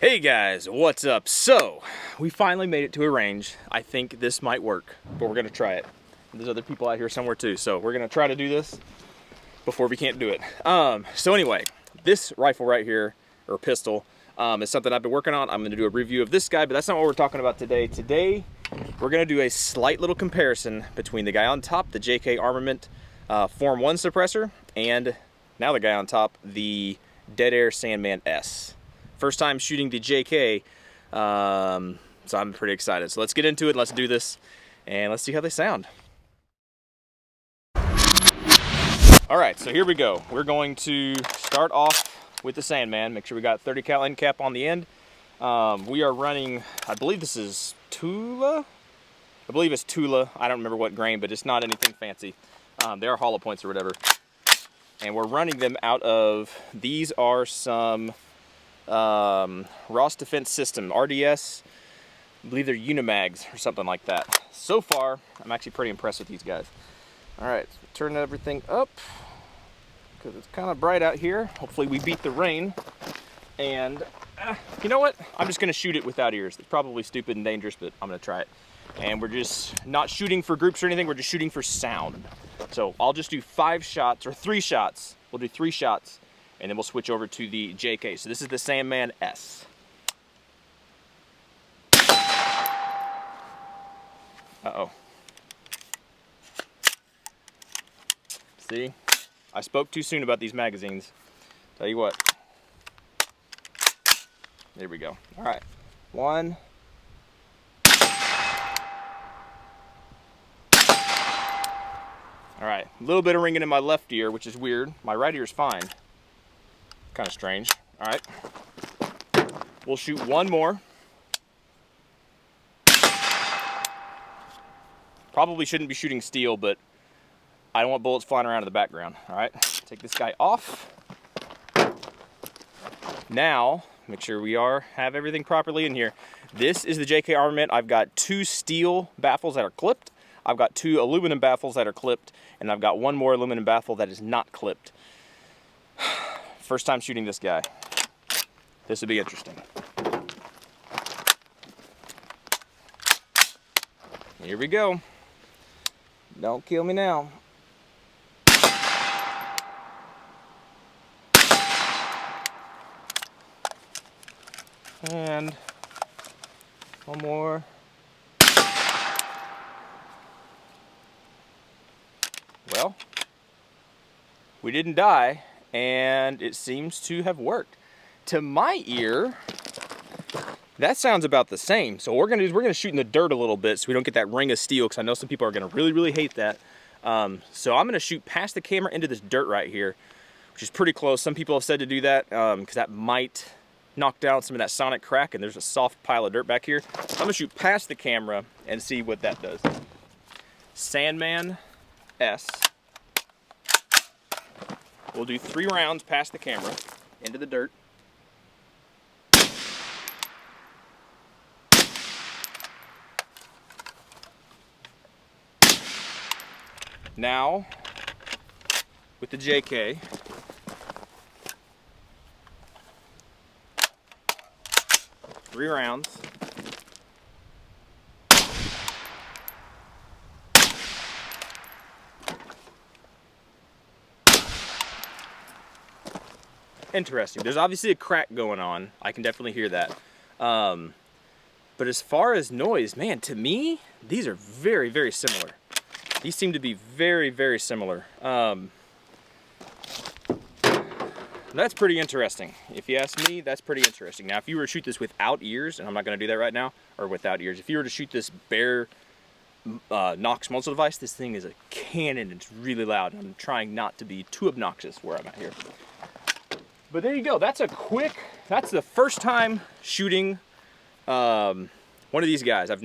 Hey guys, what's up? So, we finally made it to a range. I think this might work, but we're gonna try it. There's other people out here somewhere too, so we're gonna try to do this before we can't do it. So anyway, this rifle right here, or pistol, is something I've been working on. I'm gonna do a review of this guy, but that's not what we're talking about today. Today, we're gonna do a slight little comparison between the guy on top, the JK Armament Form 1 suppressor, and now the guy on top, the Dead Air Sandman S. First time shooting the JK, so I'm pretty excited. So let's get into it, let's do this, and let's see how they sound. All right, so here we go. We're going to start off with the Sandman. Make sure we got 30 cal end cap on the end. We are running, I believe this is Tula? I believe it's Tula. I don't remember what grain, but it's not anything fancy. They are hollow points or whatever. And we're running them out of, these are some Ross Defense System, RDS, I believe they're Unimags or something like that. So far, I'm actually pretty impressed with these guys. All right, so turn everything up because it's kind of bright out here. Hopefully we beat the rain. And you know what? I'm just gonna shoot it without ears. It's probably stupid and dangerous, but I'm gonna try it. And we're just not shooting for groups or anything, we're just shooting for sound. So I'll just do 5 shots, or 3 shots. We'll do 3 shots. And then we'll switch over to the JK. So this is the Sandman S. Uh-oh. See? I spoke too soon about these magazines. Tell you what. There we go. All right. 1. All right. A little bit of ringing in my left ear, which is weird. My right ear is fine. Kind of strange. All right, we'll shoot 1 more. Probably shouldn't be shooting steel, but I don't want bullets flying around in the background. All right, take this guy off. Now, make sure we have everything properly in here. This is the JK Armament. I've got 2 steel baffles that are clipped. I've got 2 aluminum baffles that are clipped, and I've got 1 more aluminum baffle that is not clipped. First time shooting this guy. This would be interesting. Here we go. Don't kill me now. And 1 more. Well, we didn't die. And it seems to have worked. To my ear, that sounds about the same. So what we're gonna shoot in the dirt a little bit so we don't get that ring of steel, because I know some people are gonna really hate that. So I'm gonna shoot past the camera into this dirt right here, which is pretty close. Some people have said to do that because that might knock down some of that sonic crack, and there's a soft pile of dirt back here. So I'm gonna shoot past the camera and see what that does. Sandman S. We'll do 3 rounds past the camera, into the dirt. Now, with the JK, three rounds. Interesting. There's obviously a crack going on. I can definitely hear that. But as far as noise, man, to me, these are very similar. These seem to be very similar. That's pretty interesting. If you ask me, that's pretty interesting. Now, if you were to shoot this without ears, and I'm not going to do that right now, or without ears, if you were to shoot this bare Nox muzzle device, this thing is a cannon. It's really loud. I'm trying not to be too obnoxious where I'm at here. But there you go. That's that's the first time shooting one of these guys. I've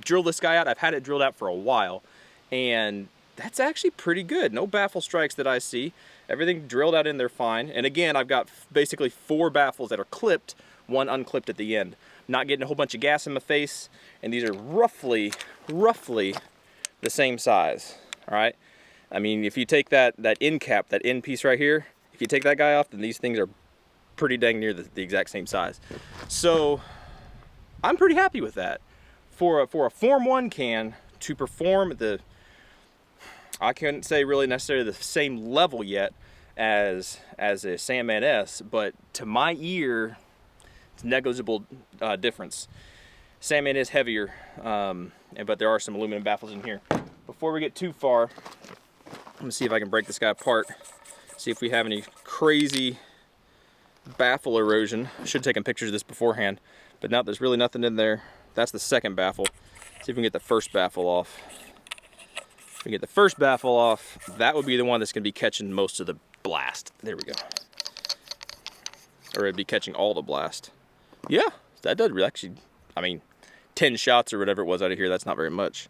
drilled this guy out. I've had it drilled out for a while, and that's actually pretty good. No baffle strikes that I see. Everything drilled out in there fine. And again, I've got basically 4 baffles that are clipped, 1 unclipped at the end. Not getting a whole bunch of gas in my face, and these are roughly the same size. All right. I mean, if you take that end cap, that end piece right here, if you take that guy off, then these things are pretty dang near the exact same size. So I'm pretty happy with that. For a Form 1 can to perform I couldn't say really necessarily the same level yet as a Sandman S, but to my ear, it's negligible difference. Sandman is heavier, but there are some aluminum baffles in here. Before we get too far, I'm gonna see if I can break this guy apart, see if we have any crazy baffle erosion. I should have taken pictures of this beforehand, but now there's really nothing in there. That's the second baffle. See if we can get the first baffle off. If we get the first baffle off, that would be the one that's gonna be catching most of the blast. There we go. Or it'd be catching all the blast. Yeah, that does actually, I mean, 10 shots or whatever it was out of here, that's not very much.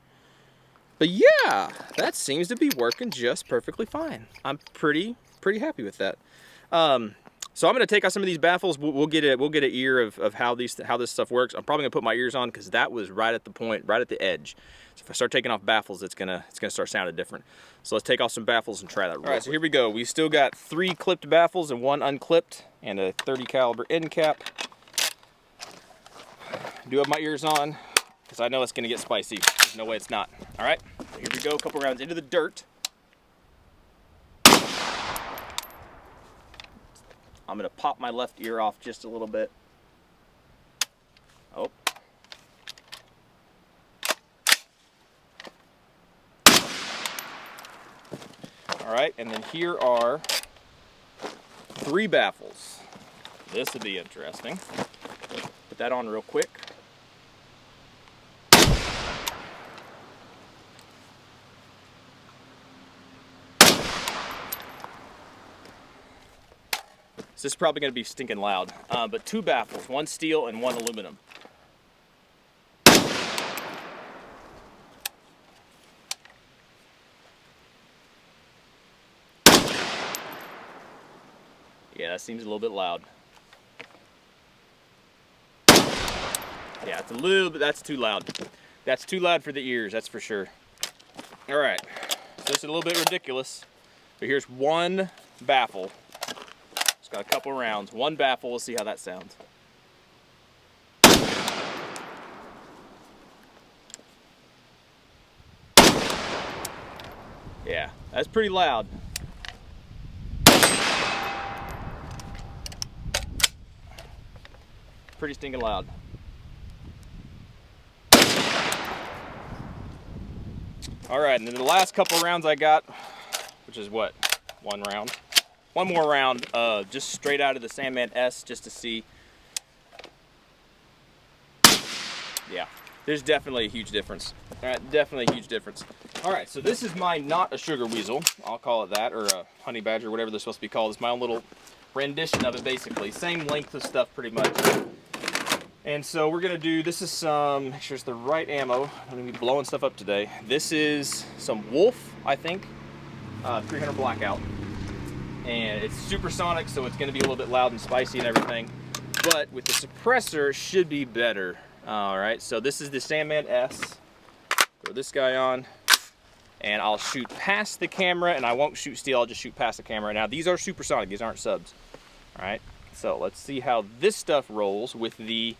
But yeah, that seems to be working just perfectly fine. I'm pretty happy with that. So I'm gonna take out some of these baffles. We'll get an ear of how this stuff works. I'm probably gonna put my ears on because that was right at the point, right at the edge. So if I start taking off baffles, it's gonna start sounding different. So let's take off some baffles and try that. All right, so here we go. We still got 3 clipped baffles and 1 unclipped, and a 30 caliber end cap. Do have my ears on because I know it's gonna get spicy. There's no way it's not. All right, so here we go. A couple rounds into the dirt. I'm gonna pop my left ear off just a little bit. Oh. All right, and then here are 3 baffles. This will be interesting. Put that on real quick. So this is probably going to be stinking loud, but 2 baffles, 1 steel and 1 aluminum. Yeah, that seems a little bit loud. Yeah, it's a little bit, that's too loud. That's too loud for the ears, that's for sure. All right, so this is a little bit ridiculous, but here's 1 baffle. It's got a couple rounds, 1 baffle, we'll see how that sounds. Yeah, that's pretty loud. Pretty stinking loud. All right, and then the last couple rounds I got, which is what, 1 round? 1 more round, just straight out of the Sandman S, just to see. Yeah, there's definitely a huge difference. All right, definitely a huge difference. All right, so this is my not a sugar weasel, I'll call it that, or a honey badger, whatever they're supposed to be called. It's my own little rendition of it, basically. Same length of stuff, pretty much. And so we're gonna do, this is some, make sure it's the right ammo. I'm gonna be blowing stuff up today. This is some Wolf, I think, 300 Blackout. And it's supersonic, so it's gonna be a little bit loud and spicy and everything. But with the suppressor, it should be better. All right, so this is the Sandman S. Throw this guy on, and I'll shoot past the camera, and I won't shoot steel, I'll just shoot past the camera. Now, these are supersonic, these aren't subs. All right, so let's see how this stuff rolls with the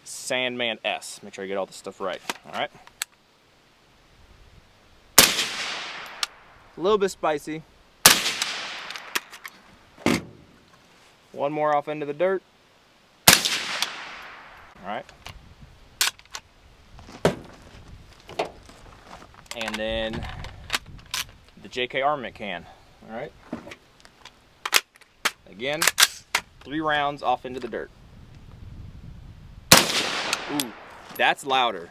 Sandman S. Make sure I get all this stuff right. All right. A little bit spicy. 1 more off into the dirt. All right. And then the JK Armament can. All right. Again, 3 rounds off into the dirt. Ooh, that's louder.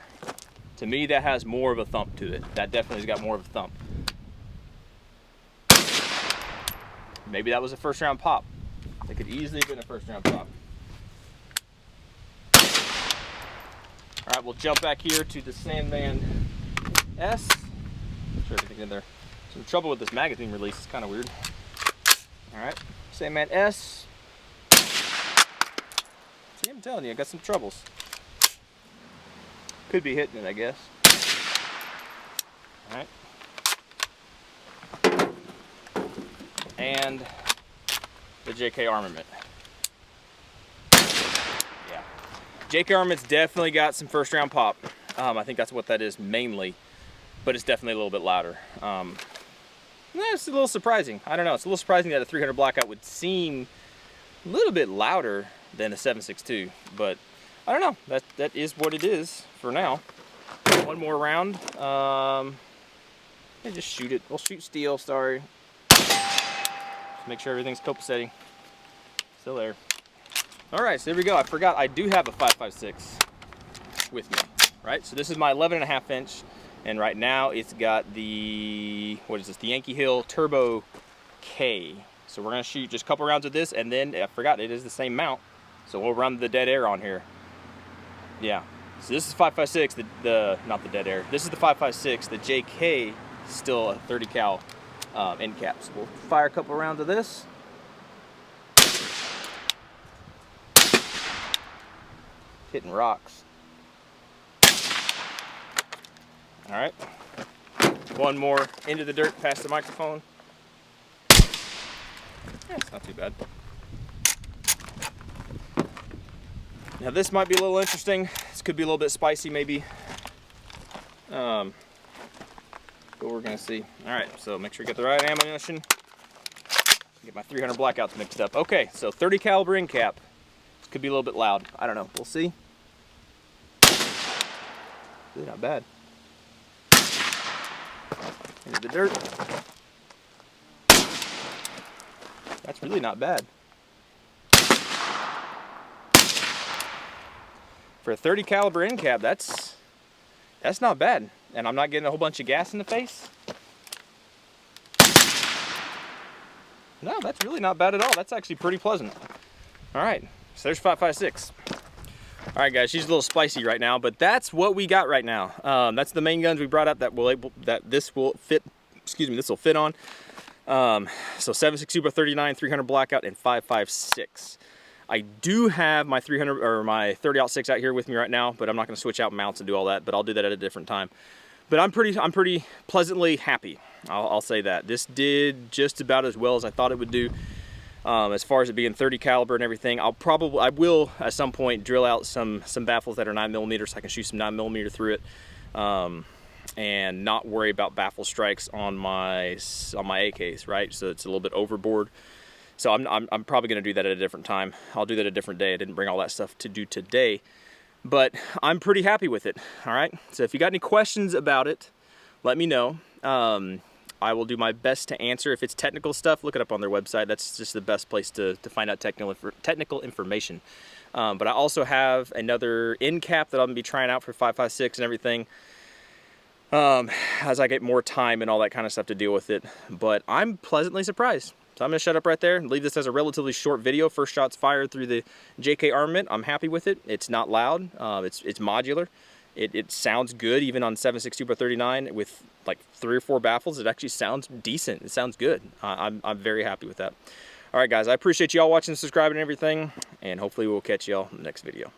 To me, that has more of a thump to it. That definitely has got more of a thump. Maybe that was a first round pop. It could easily have been a first round pop. All right, we'll jump back here to the Sandman S. Make sure everything's in there. Some trouble with this magazine release. It's kind of weird. All right, Sandman S. See, I'm telling you, I got some troubles. Could be hitting it, I guess. All right. And the JK Armament. JK Armament's definitely got some first round pop. I think that's what that is mainly, but it's definitely a little bit louder. It's a little surprising. I don't know, it's a little surprising that a 300 Blackout would seem a little bit louder than a 7.62, but I don't know, that is what it is for now. One more round. Just shoot it. We'll shoot steel, sorry. Just make sure everything's copaceting. Still there. Alright, so there we go. I forgot I do have a 5.56 with me, right? So this is my 11.5 inch, and right now it's got the, what is this? The Yankee Hill Turbo K. So we're gonna shoot just a couple rounds of this, and then I forgot it is the same mount, so we'll run the dead air on here. Yeah. So this is 5.56, not the dead air. This is the 5.56. The JK is still a 30 cal end cap. So we'll fire a couple rounds of this. Hitting rocks. All right. One more into the dirt past the microphone. Yeah, it's not too bad. Now this might be a little interesting. This could be a little bit spicy maybe. But we're gonna see. All right, so make sure you get the right ammunition. Get my 300 Blackouts mixed up. Okay, so 30 caliber end cap. This could be a little bit loud. I don't know, we'll see. Really not bad. Into the dirt. That's really not bad. For a 30 caliber end cap, that's not bad. And I'm not getting a whole bunch of gas in the face. No, that's really not bad at all. That's actually pretty pleasant. All right, so there's 5.56. All right, guys, she's a little spicy right now, but that's what we got right now. That's the main guns we brought up that this will fit. Excuse me, this will fit on. So 7.6 Super 39, 300 Blackout, and 5.56. I do have my 300 or my 30-06 out here with me right now, but I'm not going to switch out mounts and do all that. But I'll do that at a different time. But I'm pretty pleasantly happy. I'll say that this did just about as well as I thought it would do. As far as it being 30 caliber and everything, I will at some point drill out some baffles that are 9mm so I can shoot some 9mm through it, and not worry about baffle strikes on my AKs, right? So it's a little bit overboard. So I'm probably going to do that at a different time. I'll do that a different day. I didn't bring all that stuff to do today, but I'm pretty happy with it. All right. So if you got any questions about it, let me know. I will do my best to answer. If it's technical stuff, look it up on their website. That's just the best place to find out technical information. But I also have another end cap that I'm going to be trying out for 5.56 and everything, as I get more time and all that kind of stuff to deal with it. But I'm pleasantly surprised. So I'm going to shut up right there and leave this as a relatively short video. First shots fired through the JK Armament. I'm happy with it. It's not loud. It's modular. It sounds good even on 7.6 Super 39 with like 3 or 4 baffles. It actually sounds decent. It sounds good. I'm very happy with that. All right, guys. I appreciate you all watching, subscribing, and everything. And hopefully we'll catch y'all in the next video.